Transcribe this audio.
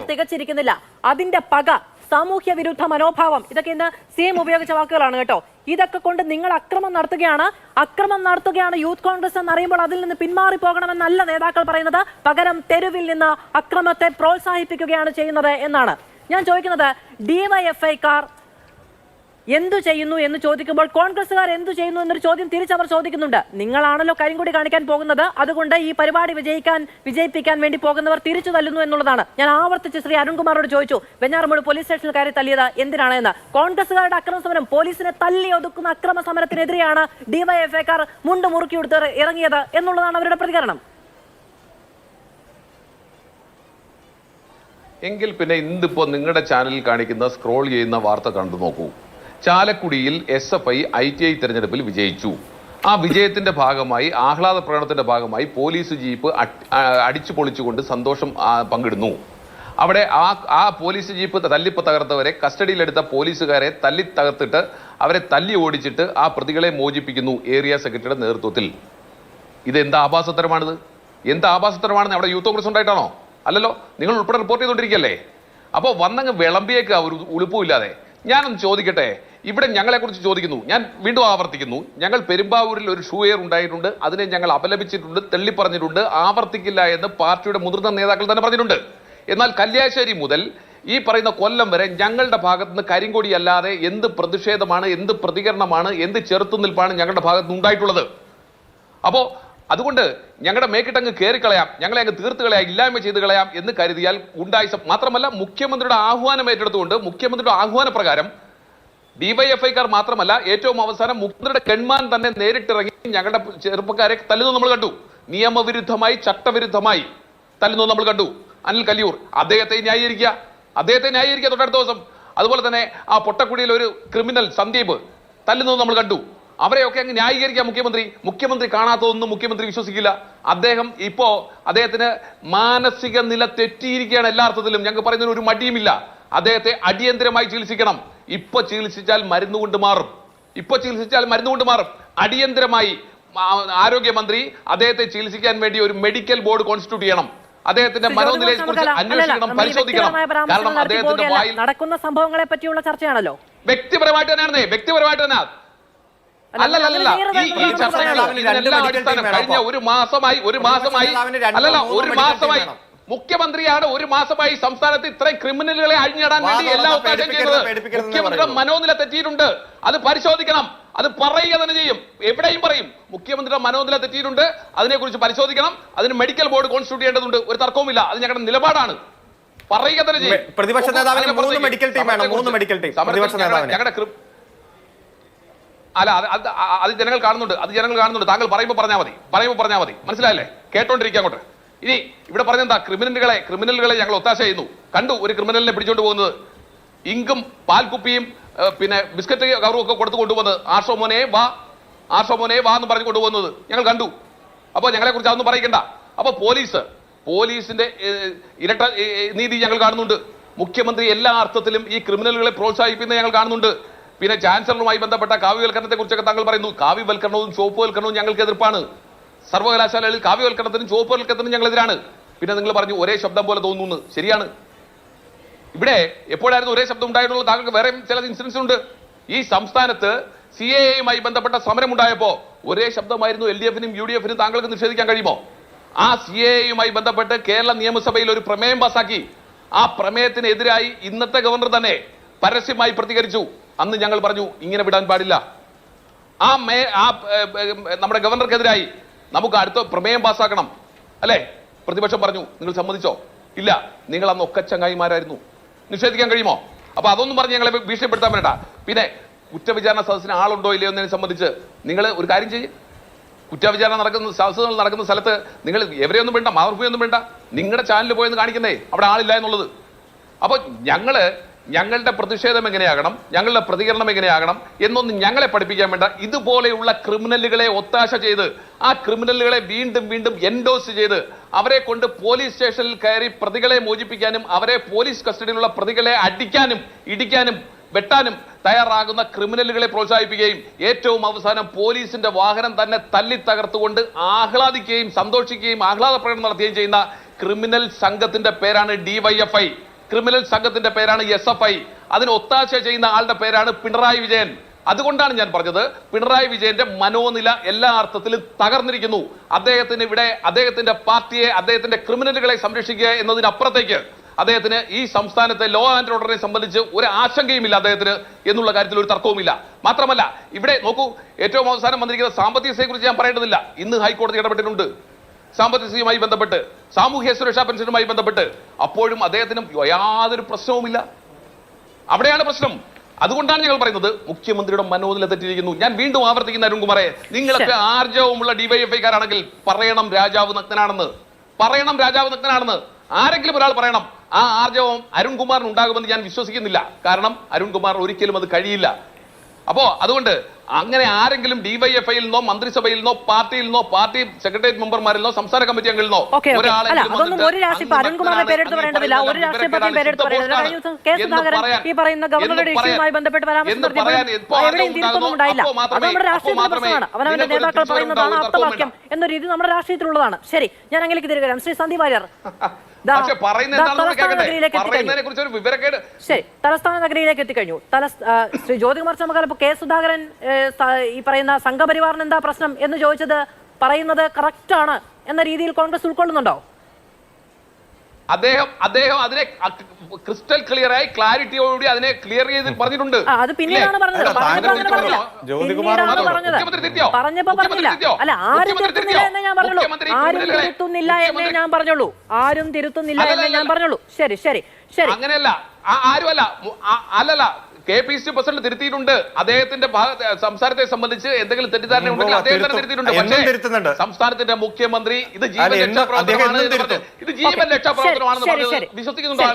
തികച്ചിരിക്കുന്നില്ല. അതിന്റെ പക, സാമൂഹ്യ വിരുദ്ധ മനോഭാവം, ഇതൊക്കെ ഇന്ന് സിഎം ഉപയോഗിച്ച വാക്കുകളാണ് കേട്ടോ. ഇതൊക്കെ കൊണ്ട് നിങ്ങൾ അക്രമം നടത്തുകയാണ് യൂത്ത് കോൺഗ്രസ് എന്നറിയുമ്പോൾ അതിൽ നിന്ന് പിന്മാറി പോകണമെന്നല്ല നേതാക്കൾ പറയുന്നത്. പകരം തെരുവിൽ നിന്ന് അക്രമത്തെ പ്രോത്സാഹിപ്പിക്കുകയാണ് ചെയ്യുന്നത് എന്നാണ് ഞാൻ ചോദിക്കുന്നത്. ഡിവൈഎഫ്ഐക്കാർ എന്തു ചെയ്യുന്നു എന്ന് ചോദിക്കുമ്പോൾ കോൺഗ്രസുകാർ എന്തു ചെയ്യുന്നു എന്നൊരു ചോദ്യം തിരിച്ചവർ ചോദിക്കുന്നുണ്ട്. നിങ്ങളാണല്ലോ കരിങ്കൊടി കാണിക്കാൻ പോകുന്നത്, അതുകൊണ്ട് ഈ പരിപാടി വിജയിപ്പിക്കാൻ വേണ്ടി പോകുന്നവർ തിരിച്ചു തല്ലുന്നു എന്നുള്ളതാണ്. ഞാൻ ആവർത്തിച്ച് ശ്രീ അരുൺകുമാറോട് ചോദിച്ചു, വെഞ്ഞാറമൂട് പോലീസ് സ്റ്റേഷനിൽ കയറി തല്ലിയത് എന്തിനാണ് എന്ന്. കോൺഗ്രസുകാരുടെ അക്രമ സമരം, പോലീസിനെ തല്ലി ഒതുക്കുന്ന അക്രമ സമരത്തിനെതിരെയാണ് ഡിവൈഎഫ്ഐക്കാർ മുണ്ട് മുറുക്കി കൊടുത്ത് ഇറങ്ങിയത് എന്നുള്ളതാണ് അവരുടെ പ്രതികരണം. എങ്കിൽ പിന്നെ ഇന്നിപ്പോ നിങ്ങളുടെ ചാനലിൽ കാണിക്കുന്ന സ്ക്രോൾ ചെയ്യുന്ന വാർത്ത കണ്ടു നോക്കൂ. ചാലക്കുടിയിൽ SFI ITI തെരഞ്ഞെടുപ്പിൽ വിജയിച്ചു. ആ വിജയത്തിന്റെ ഭാഗമായി, ആഹ്ലാദ പ്രകടനത്തിന്റെ ഭാഗമായി പോലീസ് ജീപ്പ് അടിച്ചു പൊളിച്ചുകൊണ്ട് സന്തോഷം പങ്കിടുന്നു. അവിടെ ആ പോലീസ് ജീപ്പ് തല്ലിപ്പ് തകർത്തവരെ, കസ്റ്റഡിയിലെടുത്ത പോലീസുകാരെ തല്ലി തകർത്തിട്ട് അവരെ തല്ലി ഓടിച്ചിട്ട് ആ പ്രതികളെ മോചിപ്പിക്കുന്നു ഏരിയ സെക്രട്ടറിയുടെ നേതൃത്വത്തിൽ. ഇത് എന്താ ആഭാസത്തരമാണിത്? എന്താ ആഭാസത്തരമാണെന്ന് അവിടെ യൂത്ത് കോൺഗ്രസ് ഉണ്ടായിട്ടാണോ? അല്ലല്ലോ, നിങ്ങൾ ഉൾപ്പെടെ റിപ്പോർട്ട് ചെയ്തുകൊണ്ടിരിക്കുകയല്ലേ. അപ്പോൾ വന്നങ്ങ് വിളമ്പിയേക്ക് ഒരു ഉളുപ്പുമില്ലാതെ. ഞാനൊന്ന് ചോദിക്കട്ടെ, ഇവിടെ ഞങ്ങളെക്കുറിച്ച് ചോദിക്കുന്നു. ഞാൻ വീണ്ടും ആവർത്തിക്കുന്നു, ഞങ്ങൾ പെരുമ്പാവൂരിൽ ഒരു ഷൂ എയർ ഉണ്ടായിട്ടുണ്ട്, അതിനെ ഞങ്ങൾ അപലപിച്ചിട്ടുണ്ട്, തള്ളിപ്പറഞ്ഞിട്ടുണ്ട്, ആവർത്തിക്കില്ല എന്ന് പാർട്ടിയുടെ മുതിർന്ന നേതാക്കൾ തന്നെ പറഞ്ഞിട്ടുണ്ട്. എന്നാൽ കല്യാശ്ശേരി മുതൽ ഈ പറയുന്ന കൊല്ലം വരെ ഞങ്ങളുടെ ഭാഗത്ത് നിന്ന് കരിങ്കൊടി അല്ലാതെ എന്ത് പ്രതിഷേധമാണ്, എന്ത് പ്രതികരണമാണ്, എന്ത് ചെറുത്തുനിൽപ്പാണ് ഞങ്ങളുടെ ഭാഗത്ത് നിന്ന് ഉണ്ടായിട്ടുള്ളത്? അപ്പോൾ അതുകൊണ്ട് ഞങ്ങളുടെ മേക്കിട്ടങ്ങ് കയറിക്കളയാം, ഞങ്ങളെ അങ്ങ് തീർത്ത് കളയാം, ഇല്ലായ്മ ചെയ്ത് കളയാം എന്ന് കരുതിയാൽ മാത്രമല്ല മുഖ്യമന്ത്രിയുടെ ആഹ്വാനം ഏറ്റെടുത്തുകൊണ്ട്, മുഖ്യമന്ത്രിയുടെ ആഹ്വാനപ്രകാരം ഡിവൈഎഫ്ഐക്കാർ മാത്രമല്ല, ഏറ്റവും അവസാനം മുഖ്യമന്ത്രിയുടെ കെൺമാൻ തന്നെ നേരിട്ടിറങ്ങി ഞങ്ങളുടെ ചെറുപ്പക്കാരെ തല്ലുന്നു നമ്മൾ കണ്ടു. നിയമവിരുദ്ധമായി, ചട്ടവിരുദ്ധമായി തല്ലുന്നു നമ്മൾ കണ്ടു. അനിൽ കല്ലിയൂർ അദ്ദേഹത്തെ ന്യായീകരിക്കുക തൊട്ടടുത്ത ദിവസം. അതുപോലെ തന്നെ ആ പൊട്ടക്കുടിയിൽ ഒരു ക്രിമിനൽ സന്ദീപ് തല്ലുന്നത് നമ്മൾ കണ്ടു. അവരെയൊക്കെ അങ്ങ് ന്യായീകരിക്കുക മുഖ്യമന്ത്രി കാണാത്തതൊന്നും മുഖ്യമന്ത്രി വിശ്വസിക്കില്ല. അദ്ദേഹത്തിന് മാനസിക നില തെറ്റിയിരിക്കുകയാണ് എല്ലാ അർത്ഥത്തിലും. ഞങ്ങൾക്ക് പറയുന്നതിന് ഒരു മടിയുമില്ല. അദ്ദേഹത്തെ അടിയന്തരമായി ചികിത്സിക്കണം. ഇപ്പൊ ചികിത്സിച്ചാൽ മരുന്നുകൊണ്ട് മാറും. അടിയന്തരമായി ആരോഗ്യമന്ത്രി അദ്ദേഹത്തെ ചികിത്സിക്കാൻ വേണ്ടി ഒരു മെഡിക്കൽ ബോർഡ് കോൺസ്റ്റിറ്റ്യൂട്ട് ചെയ്യണം. അദ്ദേഹത്തിന്റെ മനോനിലയെ കുറിച്ച് അന്വേഷിക്കണം, പരിശോധിക്കണം. കാരണം അദ്ദേഹത്തിന്റെ വായിൽ നടക്കുന്ന സംഭവങ്ങളെ പറ്റിയുള്ള ചർച്ചയാണല്ലോ. വ്യക്തിപരമായിട്ട് തന്നെ അല്ലല്ല, ഈ ചർച്ചകൾ കഴിഞ്ഞ ഒരു മാസമായി മുഖ്യമന്ത്രിയാണ് ഒരു മാസമായി സംസ്ഥാനത്ത് ഇത്രയും ക്രിമിനലുകളെ അഴിഞ്ഞിടാൻ വേണ്ടി എല്ലാ ഒത്താശയും ചെയ്തത്. മുഖ്യമന്ത്രിയുടെ മനോനില തെറ്റിയിട്ടുണ്ട്, അത് പരിശോധിക്കണം, അത് പറയുക തന്നെ ചെയ്യും, എവിടെയും പറയും. മുഖ്യമന്ത്രിയുടെ മനോനില തെറ്റിയിട്ടുണ്ട്, അതിനെക്കുറിച്ച് പരിശോധിക്കണം, അതിന് മെഡിക്കൽ ബോർഡ് കോൺസ്റ്റിറ്റ്യൂട്ട് ചെയ്യേണ്ടതുണ്ട്, ഒരു തർക്കവുമില്ല, അത് ഞങ്ങളുടെ നിലപാടാണ്, പറയുക തന്നെ ചെയ്യും. പ്രതിപക്ഷ നേതാവിന് 3 മെഡിക്കൽ ടീം ഞങ്ങളുടെ അല്ല, അത് ജനങ്ങൾ കാണുന്നുണ്ട്. താങ്കൾ പറയുമ്പോൾ പറഞ്ഞാൽ മതി, മനസ്സിലായല്ലേ? കേട്ടോണ്ടിരിക്കുക അങ്ങോട്ട്. ഇനി ഇവിടെ പറഞ്ഞെന്താ, ക്രിമിനലുകളെ ഞങ്ങൾ ഒത്താശ ചെയ്യുന്നു. കണ്ടു ഒരു ക്രിമിനലിനെ പിടിച്ചോണ്ട് പോകുന്നത്, ഇങ്കും പാൽക്കുപ്പിയും പിന്നെ ബിസ്ക്കറ്റ് കവറും ഒക്കെ കൊടുത്തു കൊണ്ടുപോകുന്നത്. ആർഷോ മോനെ വാ എന്ന് പറഞ്ഞു കൊണ്ടുപോകുന്നത് ഞങ്ങൾ കണ്ടു. അപ്പോൾ ഞങ്ങളെ കുറിച്ച് അതൊന്നും പറയിക്കണ്ട. അപ്പോൾ പോലീസിന്റെ ഇരട്ട നീതി ഞങ്ങൾ കാണുന്നുണ്ട്. മുഖ്യമന്ത്രി എല്ലാ അർത്ഥത്തിലും ഈ ക്രിമിനലുകളെ പ്രോത്സാഹിപ്പിക്കുന്നത് ഞങ്ങൾ കാണുന്നുണ്ട്. പിന്നെ ചാൻസലറുമായി ബന്ധപ്പെട്ട കാവ്യവൽക്കരണത്തെ കുറിച്ചൊക്കെ താങ്കൾ പറയുന്നു. കാവ്യവൽക്കരണവും ചുവപ്പുവൽക്കരണവും ഞങ്ങൾക്കെതിർപ്പാണ്. സർവകലാശാലകളിൽ കാവ്യവൽക്കരണത്തിനും ചുവപ്പുവൽക്കരണത്തിനും ഞങ്ങളെതിരാണ്. പിന്നെ നിങ്ങൾ പറഞ്ഞു ഒരേ ശബ്ദം പോലെ തോന്നുന്നു. ശരിയാണ്. ഇവിടെ എപ്പോഴായിരുന്നു ഒരേ ശബ്ദം ഉണ്ടായിട്ടുള്ളത്? താങ്കൾക്ക് വേറെ ചില ഇൻസിഡൻസ് ഉണ്ട്. ഈ സംസ്ഥാനത്ത് CAA-യുമായി ബന്ധപ്പെട്ട സമരമുണ്ടായപ്പോൾ ഒരേ ശബ്ദമായിരുന്നു LDF-നും UDF-നും. താങ്കൾക്ക് നിഷേധിക്കാൻ കഴിയുമോ? ആ CAA-യുമായി ബന്ധപ്പെട്ട് കേരള നിയമസഭയിൽ ഒരു പ്രമേയം പാസാക്കി. ആ പ്രമേയത്തിനെതിരായി ഇന്നത്തെ ഗവർണർ തന്നെ പരസ്യമായി പ്രതികരിച്ചു. അന്ന് ഞങ്ങൾ പറഞ്ഞു ഇങ്ങനെ വിടാൻ പാടില്ല. നമ്മുടെ ഗവർണർക്കെതിരായി നമുക്ക് അടുത്ത പ്രമേയം പാസ്സാക്കണം, അല്ലേ? പ്രതിപക്ഷം പറഞ്ഞു. നിങ്ങൾ സമ്മതിച്ചോ? ഇല്ല. നിങ്ങൾ അന്ന് ഒക്കെ ചങ്ങായിമാരായിരുന്നു. നിഷേധിക്കാൻ കഴിയുമോ? അപ്പൊ അതൊന്നും പറഞ്ഞ് ഞങ്ങളെ ഭീഷണിപ്പെടുത്താൻ വേണ്ട. പിന്നെ കുറ്റവിചാരണ സദസ്സിന് ആളുണ്ടോ ഇല്ലയോ എന്നതിനെ സംബന്ധിച്ച് നിങ്ങൾ ഒരു കാര്യം ചെയ്യും. കുറ്റവിചാരണ നടക്കുന്ന സ്ഥലത്ത് നിങ്ങൾ എവരെയൊന്നും വേണ്ട, മാതൃഭൂമിയൊന്നും വേണ്ട, നിങ്ങളുടെ ചാനലിൽ പോയെന്ന് കാണിക്കുന്നേ അവിടെ ആളില്ല എന്നുള്ളത്. അപ്പൊ ഞങ്ങളുടെ പ്രതിഷേധം എങ്ങനെയാകണം, ഞങ്ങളുടെ പ്രതികരണം എങ്ങനെയാകണം എന്നൊന്നും ഞങ്ങളെ പഠിപ്പിക്കാൻ വേണ്ട. ഇതുപോലെയുള്ള ക്രിമിനലുകളെ ഒത്താശ ചെയ്ത്, ആ ക്രിമിനലുകളെ വീണ്ടും എൻഡോസ് ചെയ്ത് അവരെ കൊണ്ട് പോലീസ് സ്റ്റേഷനിൽ കയറി പ്രതികളെ മോചിപ്പിക്കാനും അവരെ പോലീസ് കസ്റ്റഡിയിലുള്ള പ്രതികളെ അടിക്കാനും ഇടിക്കാനും വെട്ടാനും തയ്യാറാകുന്ന ക്രിമിനലുകളെ പ്രോത്സാഹിപ്പിക്കുകയും ഏറ്റവും അവസാനം പോലീസിന്റെ വാഹനം തന്നെ തല്ലി തകർത്തുകൊണ്ട് ആഹ്ലാദിക്കുകയും സന്തോഷിക്കുകയും ആഹ്ലാദ പ്രകടനം നടത്തുകയും ചെയ്യുന്ന ക്രിമിനൽ സംഘത്തിന്റെ പേരാണ് ഡിവൈഎഫ്ഐ. ക്രിമിനൽ സംഘത്തിന്റെ പേരാണ് SFI. അതിന് ഒത്താശ ചെയ്യുന്ന ആളുടെ പേരാണ് പിണറായി വിജയൻ. അതുകൊണ്ടാണ് ഞാൻ പറഞ്ഞത് പിണറായി വിജയന്റെ മനോനില എല്ലാ അർത്ഥത്തിലും തകർന്നിരിക്കുന്നു. അദ്ദേഹത്തിന് ഇവിടെ അദ്ദേഹത്തിന്റെ പാർട്ടിയെ അദ്ദേഹത്തിന്റെ ക്രിമിനലുകളെ സംരക്ഷിക്കുക എന്നതിനപ്പുറത്തേക്ക് അദ്ദേഹത്തിന് ഈ സംസ്ഥാനത്തെ ലോ ആൻഡ് ഓർഡറിനെ സംബന്ധിച്ച് ഒരു ആശങ്കയുമില്ല അദ്ദേഹത്തിന് എന്നുള്ള കാര്യത്തിൽ ഒരു തർക്കവുമില്ല. മാത്രമല്ല ഇവിടെ നോക്കൂ, ഏറ്റവും അവസാനം വന്നിരിക്കുന്ന സാമ്പത്തിക സ്ഥിതിയെക്കുറിച്ച് ഞാൻ പറയേണ്ടതില്ല. ഇന്ന് ഹൈക്കോടതി ഇടപെട്ടിട്ടുണ്ട് സാമ്പത്തിക സ്ഥിതിയുമായി ബന്ധപ്പെട്ട്, സാമൂഹ്യ സുരക്ഷാ പെൻഷനുമായി ബന്ധപ്പെട്ട്. അപ്പോഴും അദ്ദേഹത്തിന് യാതൊരു പ്രശ്നവുമില്ല. അവിടെയാണ് പ്രശ്നം. അതുകൊണ്ടാണ് ഞങ്ങൾ പറയുന്നത് മുഖ്യമന്ത്രിയുടെ മനോനില തെറ്റിയിരിക്കുന്നു. ഞാൻ വീണ്ടും ആവർത്തിക്കുന്ന അരുൺകുമാറെ, നിങ്ങളൊക്കെ ആർജവമുള്ള ഡിവൈഎഫ്ഐക്കാരാണെങ്കിൽ പറയണം രാജാവ് നഗ്നനാണെന്ന്. പറയണം രാജാവ് നഗ്നനാണെന്ന് ആരെങ്കിലും ഒരാൾ പറയണം. ആ ആർജവം അരുൺകുമാറിന് ഉണ്ടാകുമെന്ന് ഞാൻ വിശ്വസിക്കുന്നില്ല. കാരണം അരുൺകുമാർ ഒരിക്കലും അത് കഴിയില്ല. അപ്പോ അതുകൊണ്ട് അങ്ങനെ ആരെങ്കിലും ഡിവൈഎഫ്ഐയിൽ നിന്നോ മന്ത്രിസഭയിൽ നിന്നോ പാർട്ടിയിൽ നിന്നോ പാർട്ടി സെക്രട്ടേറിയറ്റ് മെമ്പർമാരിൽ നിന്നോ സംസ്ഥാന കമ്മിറ്റി അംഗങ്ങളിൽ നിന്നോ എന്ന രീതി നമ്മുടെ രാഷ്ട്രീയത്തിലുള്ളതാണ്. ശരി, ഞാൻ അങ്ങനെയൊക്കെ തിരികെ വരാം. ശ്രീ സന്ദീപ് വാര്യർ, ശരി, തലസ്ഥാന നഗരിയിലേക്ക് എത്തിക്കഴിഞ്ഞു. ശ്രീ ജ്യോതികുമാർ ചമക്കാല ഇപ്പൊ കെ സുധാകരൻ ഈ പറയുന്ന സംഘപരിവാറിന് എന്താ പ്രശ്നം എന്ന് ചോദിച്ചത് പറയുന്നത് കറക്റ്റ് ആണ് എന്ന രീതിയിൽ കോൺഗ്രസ് ഉൾക്കൊള്ളുന്നുണ്ടോ? അദ്ദേഹം അതിനെ ക്രിസ്റ്റൽ ക്ലിയർ ആയി ക്ലാരിറ്റിയോടുകൂടി അതിനെ ക്ലിയർ ചെയ്ത് പറഞ്ഞിട്ടുണ്ട്. അത് പിന്നീടാണ് പറഞ്ഞത്. പറഞ്ഞപ്പോ പറഞ്ഞില്ല. അല്ല, ആരും തിരുത്തുന്നില്ല എന്നേ ഞാൻ പറഞ്ഞുള്ളൂ. ആരും തിരുത്തുന്നില്ല എന്നേ ഞാൻ പറഞ്ഞുള്ളൂ. ആരും തിരുത്തുന്നില്ല എന്നേ ഞാൻ പറഞ്ഞുള്ളൂ. ശരി ശരി ശരി. അങ്ങനെയല്ല, ആരുമല്ല, അല്ലല്ല, KPCC പ്രസിഡന്റ് തിരുത്തിയിട്ടുണ്ട്. അദ്ദേഹത്തിന്റെ സംസാരത്തെ സംബന്ധിച്ച് എന്തെങ്കിലും തെറ്റിദ്ധാരണ ഉണ്ടെങ്കിൽ അദ്ദേഹം തന്നെ തിരുത്തിയിട്ടുണ്ട്. പക്ഷേ സംസ്ഥാനത്തിന്റെ മുഖ്യമന്ത്രി ഇത് ജീവൻ രക്ഷാപ്രവർത്തനമാണെന്ന് വിശ്വസിക്കുന്നുണ്ടോ?